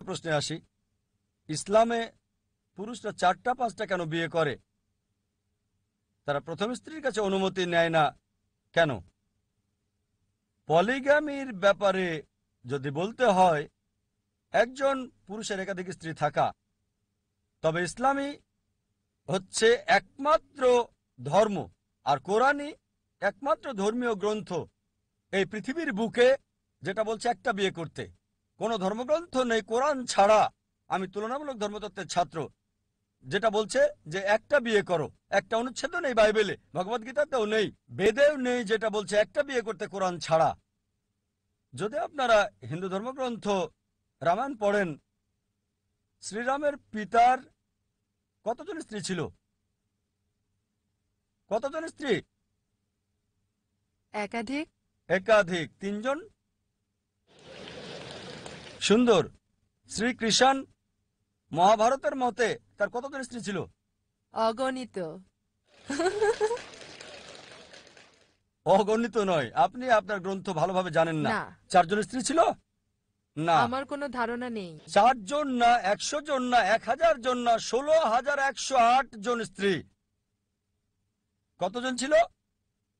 প্রশ্নে আসি, ইসলামে পুরুষরা 4টা-5টা কেন বিয়ে করে? তারা প্রথম স্ত্রীর কাছে অনুমতি নেয় না কেন? পলিগামির ব্যাপারে যদি বলতে হয়, একজন পুরুষের একাধিক স্ত্রী থাকা, তবে ইসলামী হচ্ছে একমাত্র ধর্ম আর কোরআনই একমাত্র ধর্মীয় গ্রন্থ এই পৃথিবীর বুকে যেটা বলছে একটা বিয়ে করতে। কোনো ধর্মগ্রন্থ নেই কোরআন ছাড়া, আমি তুলনামূলক ধর্মতত্ত্বের ছাত্র, যেটা বলছে যে একটা বিয়ে করো। একটা অনুচ্ছেদ নেই বাইবেলে, ভগবদ্গীতাতেও নেই, বেদেও নেই যেটা বলছে একটা বিয়ে করতে কোরআন ছাড়া। যদি আপনারা হিন্দু ধর্মগ্রন্থ রামায়ণ পড়েন, শ্রীরামের পিতার কতজন স্ত্রী ছিল? কতজন স্ত্রী? একাধিক। একাধিক, 3 জন। সুন্দর। শ্রীকৃষ্ণ মহাভারতের মতে তার কতজন স্ত্রী ছিল? অগণিত। অগণিত নয়, আপনি আপনার গ্রন্থ ভালোভাবে জানেন না। না, 4 জন স্ত্রী ছিল না। আমার কোনো ধারণা নেই। 4 জন না, 100 জন না, 1000 জন না, 16,108 জন স্ত্রী। কতজন ছিল?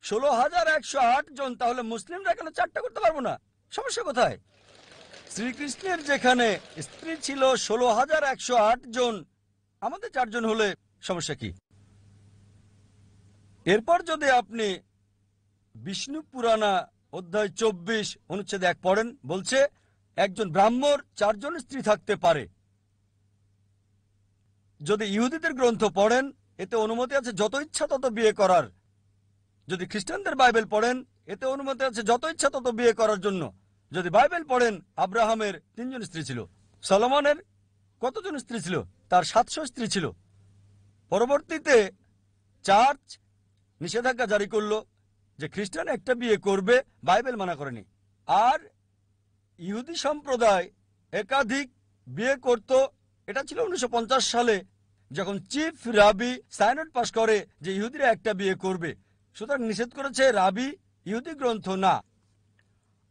16,108 জন। তাহলে মুসলিমরা কেন 4টা করতে পারবো না? সমস্যা কোথায়? শ্রীকৃষ্ণের যেখানে স্ত্রী ছিল 16,108 জন, আমাদের 4 জন হলে সমস্যা কি? এরপর যদি আপনি বিষ্ণু পুরাণা অধ্যায় 24 অনুচ্ছেদ 1 পড়েন, বলছে একজন ব্রাহ্মণ 4 জন স্ত্রী থাকতে পারে। যদি ইহুদিদের গ্রন্থ পড়েন, এতে অনুমতি আছে যত ইচ্ছা তত বিয়ে করার। যদি খ্রিস্টানদের বাইবেল পড়েন, এতে অনুমতি আছে যত ইচ্ছা তত বিয়ে করার জন্য। যদি বাইবেল পড়েন, আব্রাহামের 3 জন স্ত্রী ছিল। সলোমনের কতজন স্ত্রী ছিল? তার 700 স্ত্রী ছিল। পরবর্তীতে চার্চ নিষেধাজ্ঞা জারি করলো যে খ্রিস্টান একটা বিয়ে করবে, বাইবেল মানা করেনি। আর ইহুদি সম্প্রদায় একাধিক বিয়ে করত। এটা ছিল 1950 সালে, যখন চিফ রাবি সাইনড পাশ করে যে ইহুদিরা একটা বিয়ে করবে। সুতরাং নিষেধ করেছে রাবি, ইহুদি গ্রন্থ না।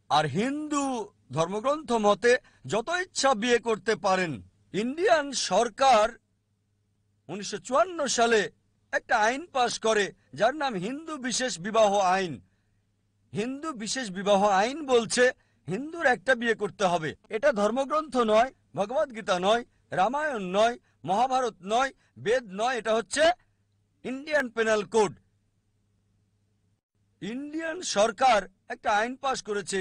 আর হিন্দু ধর্মগ্রন্থ মতে যত ইচ্ছা বিয়ে করতে পারেন। ইন্ডিয়ান সরকার 1954 সালে একটা আইন পাশ করে যার নাম হিন্দু বিশেষ বিবাহ আইন। হিন্দু বিশেষ বিবাহ আইন বলছে হিন্দুর একটা বিয়ে করতে হবে। এটা ধর্মগ্রন্থ নয়, ভগবদ্গীতা নয়, রামায়ণ নয়, মহাভারত নয়, বেদ নয়, এটা হচ্ছে ইন্ডিয়ান পেনাল কোড। ইন্ডিয়ান সরকার একটা আইন পাশ করেছে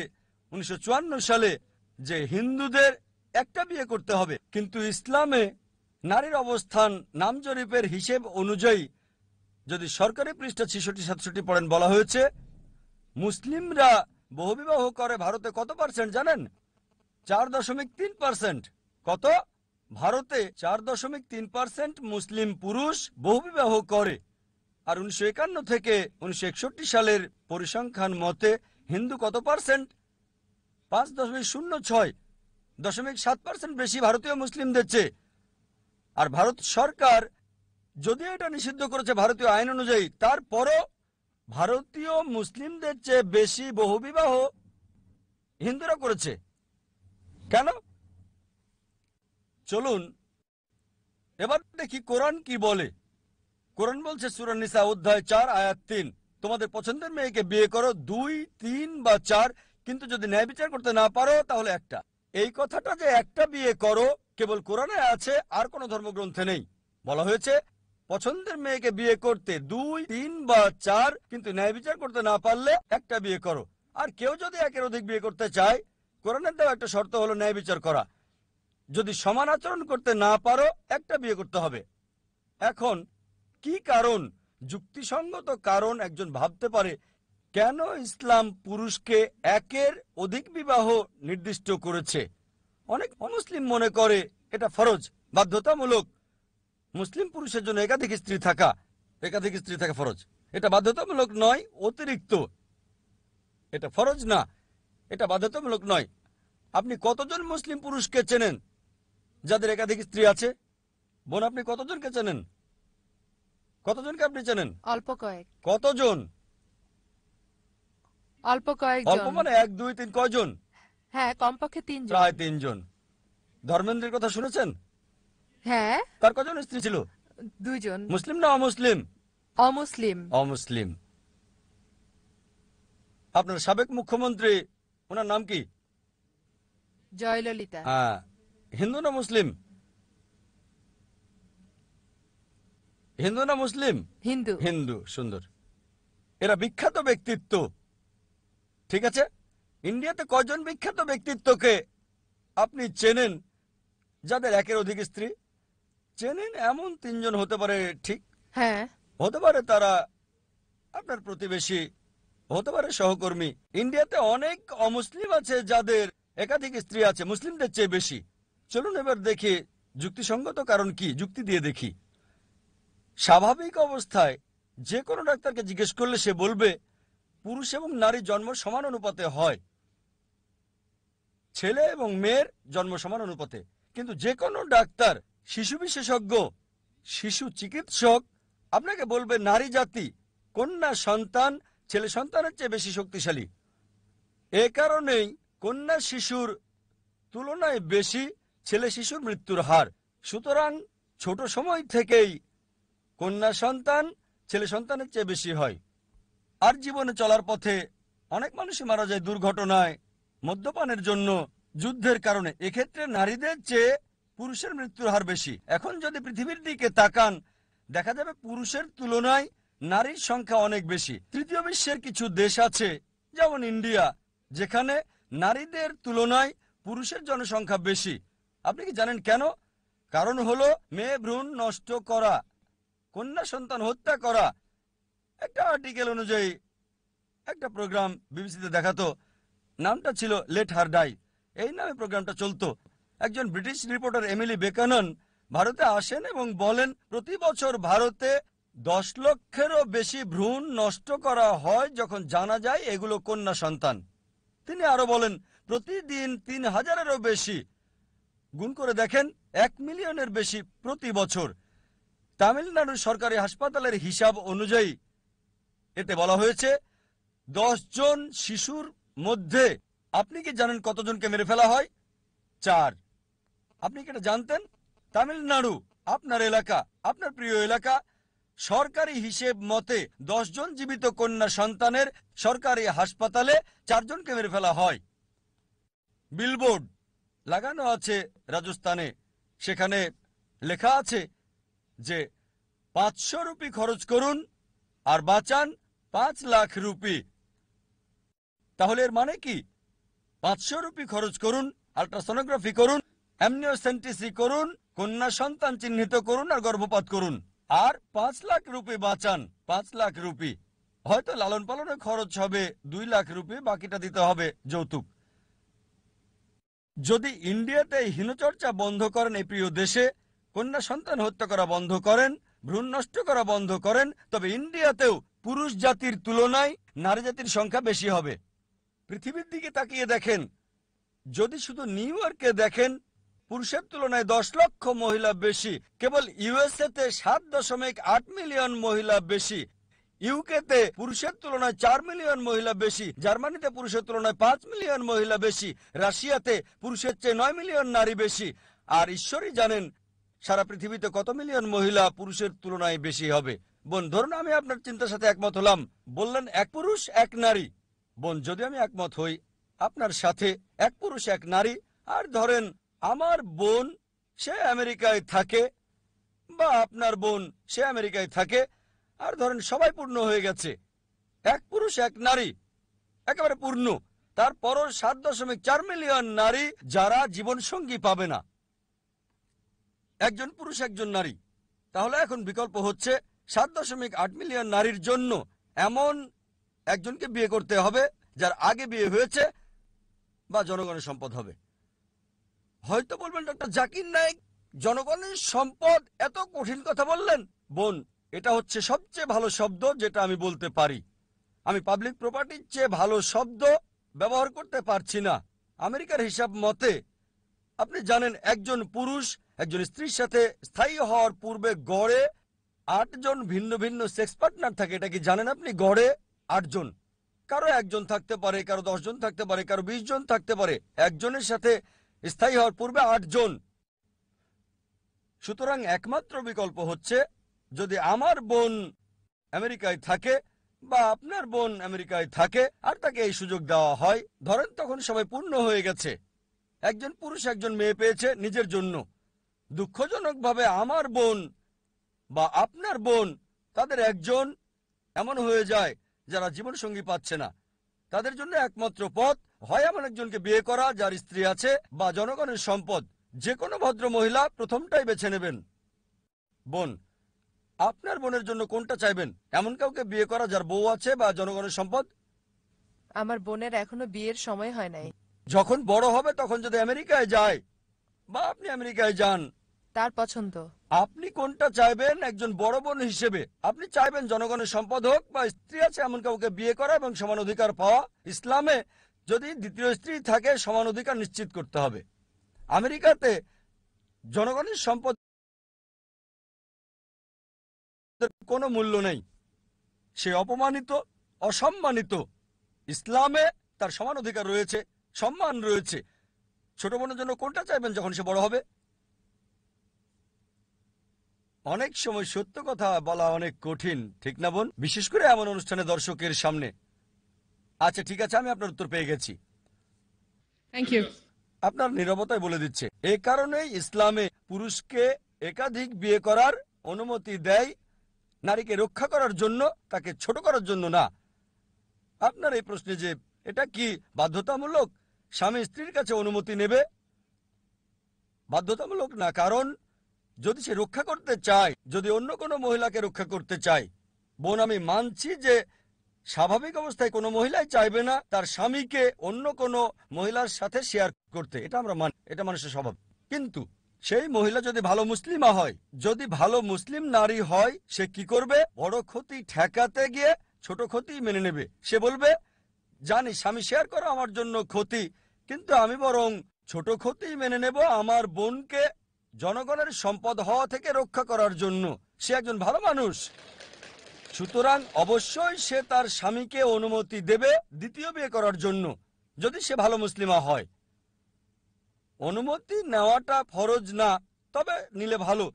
1954 সালে যে হিন্দুদের একটা বিয়ে করতে হবে। কিন্তু ইসলামে নারীর অবস্থান নাম জরিপের হিসেব অনুযায়ী, যদি সরকারি পৃষ্ঠা 66-67 পড়েন, বলা হয়েছে মুসলিমরা বহুবিবাহ করে ভারতে কত পার্সেন্ট জানেন? 4.3%। কত? ভারতে 4.3% মুসলিম পুরুষ বহুবিবাহ করে। আর 1951 থেকে 1961 সালের পরিসংখ্যান মতে হিন্দু কত পার্সেন্ট? 5.06.7% বেশি ভারতীয় মুসলিমদের চেয়ে। আর ভারত সরকার যদিও এটা নিষিদ্ধ করেছে ভারতীয় আইন অনুযায়ী, তারপরও ভারতীয় মুসলিমদের চেয়ে বেশি বহুবিবাহ হিন্দুরা করেছে। কেন? চলুন এবার দেখি কোরআন কি বলে। কোরআন বলছে সূরা নিসা অধ্যায় 4 আয়াত 3, তোমাদের পছন্দের মেয়েকে বিয়ে করো 2, 3 বা 4, কিন্তু যদি ন্যায় বিচার করতে না পারো তাহলে একটা। এই কথাটা যে একটা বিয়ে করো কেবল কোরআনে আছে, আর কোনো ধর্মগ্রন্থে নেই। বলা হয়েছে পছন্দের মেয়েকে বিয়ে করতে 2, 3 বা 4, কিন্তু ন্যায় বিচার করতে না পারলে একটা বিয়ে করো। আর কেউ যদি একের অধিক বিয়ে করতে চায়, কোরআনের দেওয়া একটা শর্ত হলো ন্যায় বিচার করা। যদি সমান আচরণ করতে না পারো একটা বিয়ে করতে হবে। এখন কি কারণ, যুক্তিসঙ্গত কারণ একজন ভাবতে পারে কেন ইসলাম পুরুষকে একের অধিক বিবাহ নির্দিষ্ট করেছে? অনেক অমুসলিম মনে করে এটা ফরজ, বাধ্যতামূলক। মুসলিম পুরুষের জন্য একাধিক স্ত্রী থাকা ফরজ। এটা বাধ্যতামূলক নয়, অতিরিক্ত। এটা ফরজ না, এটা বাধ্যতামূলক নয়। আপনি কতজন মুসলিম পুরুষকে চেনেন যাদের একাধিক স্ত্রী আছে? বোন, আপনি কতজনকে চেনেন? কতজনকে আপনি চেনেন? অল্প কয়েক। কতজন? অল্প কয়েকজন। অল্প মানে 1, 2, 3 কয়জন? হ্যাঁ, কমপক্ষে 3 জন। প্রায় 3 জন। ধর্মেন্দ্রের কথা শুনেছেন? হ্যাঁ, তার কজন স্ত্রী ছিল? 2 জন। মুসলিম না অমুসলিম? অমুসলিম। অমুসলিম। আপনার সাবেক মুখ্যমন্ত্রী, ওনার নাম কি? জয়ললিতা। হ্যাঁ। হিন্দু না মুসলিম? হিন্দু না মুসলিম? হিন্দু। হিন্দু। সুন্দর। এরা বিখ্যাত ব্যক্তিত্ব, ঠিক আছে? ইন্ডিয়াতে কয়জন বিখ্যাত ব্যক্তিত্বকে আপনি চেনেন যাদের একের অধিক স্ত্রী? চেনেন এমন 3 জন হতে পারে, ঠিক? হ্যাঁ। হতে পারে তারা আপনার প্রতিবেশী, হতে পারে সহকর্মী। ইন্ডিয়াতে অনেক অমুসলিম আছে যাদের একাধিক স্ত্রী আছে, মুসলিমদের চেয়ে বেশি। চলুন এবার দেখি যুক্তিসঙ্গত কারণ কি, যুক্তি দিয়ে দেখি। স্বাভাবিক অবস্থায় যে কোনো ডাক্তারকে জিজ্ঞেস করলে সে বলবে পুরুষ এবং নারী জন্ম সমান অনুপাতে হয়, ছেলে এবং মেয়ের জন্ম সমান অনুপাতে। কিন্তু যে কোনো ডাক্তার, শিশু বিশেষজ্ঞ, শিশু চিকিৎসক আপনাকে বলবে নারী জাতি, কন্যা সন্তান ছেলে সন্তানের চেয়ে বেশি শক্তিশালী। এ কারণেই কন্যা শিশুর তুলনায় বেশি ছেলে শিশুর মৃত্যুর হার। সুতরাং ছোট সময় থেকেই কন্যা সন্তান ছেলে সন্তানের চেয়ে বেশি হয়। আর জীবনে চলার পথে অনেক মানুষই মারা যায় দুর্ঘটনায়, মদ্যপানের জন্য, যুদ্ধের কারণে। এক্ষেত্রে নারীদের চেয়ে পুরুষের মৃত্যুর হার বেশি। এখন যদি পৃথিবীর দিকে তাকান, দেখা যাবে পুরুষের তুলনায় নারীর সংখ্যা অনেক বেশি। তৃতীয় বিশ্বের কিছু দেশ আছে, যেমন ইন্ডিয়া, যেখানে নারীদের তুলনায় পুরুষের জনসংখ্যা বেশি। আপনি কি জানেন কেন? কারণ হলো মেয়ে ভ্রূণ নষ্ট করা, কন্যা সন্তান হত্যা করা। একটা আর্টিকেল অনুযায়ী একটা প্রোগ্রাম বিবিসিতে দেখাতো, নামটা ছিল লেট হার ডাই, এই নামে প্রোগ্রামটা চলতো। একজন ব্রিটিশ রিপোর্টার এমিলি বেকানন ভারতে আসেন এবং বলেন প্রতি বছর ভারতে 10 লক্ষেরও বেশি ভ্রূণ নষ্ট করা হয় যখন জানা যায় এগুলো কন্যা সন্তান। তিনি আরো বলেন প্রতিদিন 3000-এরও বেশি। গুণ করে দেখেন, 1 মিলিয়নের বেশি প্রতি বছর। তামিলনাড়ুর সরকারি হাসপাতালের হিসাব অনুযায়ী এতে বলা হয়েছে 10 জন শিশুর মধ্যে আপনি কি জানেন কতজনকে মেরে ফেলা হয়? 4। আপনি কি এটা জানতেন? তামিলনাড়ু, আপনার এলাকা, আপনার প্রিয় এলাকা, সরকারি হিসেব মতে 10 জন জীবিত কন্যা সন্তানের সরকারি হাসপাতালে 4 জনকে মেরে ফেলা হয়। বিলবোর্ড লাগানো আছে রাজস্থানে, সেখানে লেখা আছে যে 500 রুপি খরচ করুন আর বাঁচান 5 লাখ রুপি। তাহলে এর মানে কি? 500 রুপি খরচ করুন, আল্ট্রাসোনোগ্রাফি করুন, অ্যামনিওসেন্টিসি করুন, কন্যা সন্তান চিহ্নিত করুন আর গর্ভপাত করুন, আর 5 লাখ রুপি বাঁচান। 5 লাখ রুপি। হয়তো লালন পালনে খরচ হবে 2 লাখ রুপি, বাকিটা দিতে হবে যৌতুক। যদি ইন্ডিয়াতে হীনচর্চা বন্ধ করেন, এই প্রিয় দেশে কন্যা সন্তান হত্যা করা বন্ধ করেন, ভ্রূণ নষ্ট করা বন্ধ করেন, তবে ইন্ডিয়াতেও পুরুষ জাতির তুলনায় নারী জাতির সংখ্যা বেশি হবে। পৃথিবীর দিকে তাকিয়ে দেখেন, যদি শুধু নিউ ইয়র্কে দেখেন, পুরুষের তুলনায় 10 লক্ষ মহিলা বেশি। কেবল ইউএসএতে 7.8 মিলিয়ন মহিলা বেশি। ইউকেতে পুরুষের তুলনায় 4 মিলিয়ন মহিলা বেশি। জার্মানিতে পুরুষের তুলনায় 5 মিলিয়ন মহিলা বেশি। রাশিয়াতে পুরুষের চেয়ে 9 মিলিয়ন নারী বেশি। আর ঈশ্বরই জানেন সারা পৃথিবীতে কত মিলিয়ন মহিলা পুরুষের তুলনায় বেশি হবে। বোন, ধরুন আমি আপনার চিন্তার সাথে একমত হলাম, বললেন এক পুরুষ এক নারী। বোন, যদি আমি একমত হই আপনার সাথে, এক পুরুষ এক নারী, আর ধরেন আমার বোন সে আমেরিকায় থাকে, বা আপনার বোন সে আমেরিকায় থাকে, আর ধরেন সবাই পূর্ণ হয়ে গেছে, এক পুরুষ এক নারী, একেবারে পূর্ণ। তারপরও 7.4 মিলিয়ন নারী যারা জীবনসঙ্গী পাবে না, একজন পুরুষ একজন নারী। তাহলে এখন বিকল্প হচ্ছে 7.8 মিলিয়ন নারীর জন্য এমন একজনকে বিয়ে করতে হবে যার আগে বিয়ে হয়েছে বা জনগণের সম্পদ হবে। হয়তো বলবেন ডক্টর জাকির নায়েক জনগণের সম্পদ, এত কঠিন কথা বললেন। বোন, এটা হচ্ছে সবচেয়ে ভালো শব্দ যেটা আমি বলতে পারি। আমি পাবলিক প্রপার্টির চেয়ে ভালো শব্দ ব্যবহার করতে পারছি না। আমেরিকার হিসাব মতে আপনি জানেন একজন পুরুষ একজন স্ত্রীর সাথে স্থায়ী হওয়ার পূর্বে গড়ে 8 জন ভিন্ন ভিন্ন সেক্স পার্টনার থাকে। এটা কি জানেন আপনি? গড়ে 8 জন। কারো 1 জন থাকতে পারে, কারো 10 জন থাকতে পারে, কারো 20 জন থাকতে পারে। একজনের সাথে স্থায়ী হওয়ার পূর্বে 8 জন। সুতরাং একমাত্র বিকল্প হচ্ছে যদি আমার বোন আমেরিকায় থাকে বা আপনার বোন আমেরিকায় থাকে আর তাকে এই সুযোগ দেওয়া হয়, ধরেন তখন সবাই পূর্ণ হয়ে গেছে, একজন পুরুষ একজন মেয়ে পেয়েছে নিজের জন্য। দুঃখজনকভাবে আমার বোন বা আপনার বোন তাদের একজন এমন হয়ে যায় যারা জীবনসঙ্গী পাচ্ছে না। তাদের জন্য একমাত্র পথ হয় এমন একজনকে বিয়ে করা যার স্ত্রী আছে বা জনগণের সম্পদ। যে কোনো ভদ্র মহিলা প্রথমটাই বেছে নেবেন। বোন, আপনার বোনের জন্য কোনটা চাইবেন? এমন কাউকে বিয়ে করা যার বউ আছে বা জনগণের সম্পদ? আমার বোনের এখনো বিয়ের সময় হয় নাই। যখন বড় হবে তখন যদি আমেরিকায় যায় বা আপনি আমেরিকায় যান, তার পছন্দ। আপনি কোনটা চাইবেন? একজন বড় বোন হিসেবে আপনি চাইবেন জনগণের সম্পদ হোক বা স্ত্রী আছে এমন কাউকে বিয়ে করা এবং সমান অধিকার পাওয়া? ইসলামে যদি দ্বিতীয় স্ত্রী থাকে সমান অধিকার নিশ্চিত করতে হবে। আমেরিকাতে জনগণের সম্পদ কোনো মূল্য নেই, সে অপমানিত, অসম্মানিত। ইসলামে তার সমান অধিকার রয়েছে, সম্মান রয়েছে। ছোট বোনের জন্য কোনটা চাইবেন যখন সে বড় হবে? অনেক সময় সত্য কথা বলা অনেক কঠিন, ঠিক না বোন? বিশেষ করে এমন অনুষ্ঠানে দর্শকের সামনে। আচ্ছা ঠিক আছে, আমি আপনার উত্তর পেয়ে গেছি। Thank you. আপনার নীরবতায় বলে দিচ্ছে। এই কারণেই ইসলামে পুরুষকে একাধিক বিয়ে করার অনুমতি দেয়, নারীকে রক্ষা করার জন্য, তাকে ছোট করার জন্য না। আপনার এই প্রশ্নে যে এটা কি বাধ্যতামূলক স্বামী স্ত্রীর কাছে অনুমতি নেবে, বাধ্যতামূলক না। কারণ যদি সে রক্ষা করতে চায়, যদি অন্য কোনো মহিলাকে রক্ষা করতে চায়, বোন আমি মানছি যে স্বাভাবিক অবস্থায় কোনো মহিলাই চাইবে না তার স্বামীকে অন্য কোনো মহিলার সাথে শেয়ার করতে, এটা আমরা মানি, এটা মানুষের স্বভাব। কিন্তু সেই মহিলা যদি ভালো মুসলিমা হয়, যদি ভালো মুসলিম নারী হয়, সে কি করবে? বড় ক্ষতি ঠেকাতে গিয়ে ছোট ক্ষতি মেনে নেবে। সে বলবে জানি স্বামী শেয়ার করা আমার জন্য ক্ষতি, কিন্তু আমি বরং ছোট ক্ষতি মেনে নেব আমার বোনকে জনগণের সম্পদ হওয়া থেকে রক্ষা করার জন্য। সে একজন ভালো মানুষ, সুতরাং অবশ্যই সে তার স্বামীকে অনুমতি দেবে দ্বিতীয় বিয়ে করার জন্য, যদি সে ভালো মুসলিমা হয়। অনুমতি নেওয়াটা ফরজ না, তবে নিলে ভালো।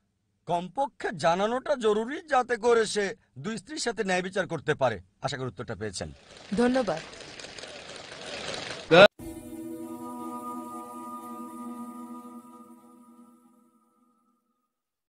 কমপক্ষে জানানোটা জরুরি, যাতে করে সে দুই স্ত্রীর সাথে ন্যায় বিচার করতে পারে। আশা করি উত্তরটা পেয়েছেন। ধন্যবাদ।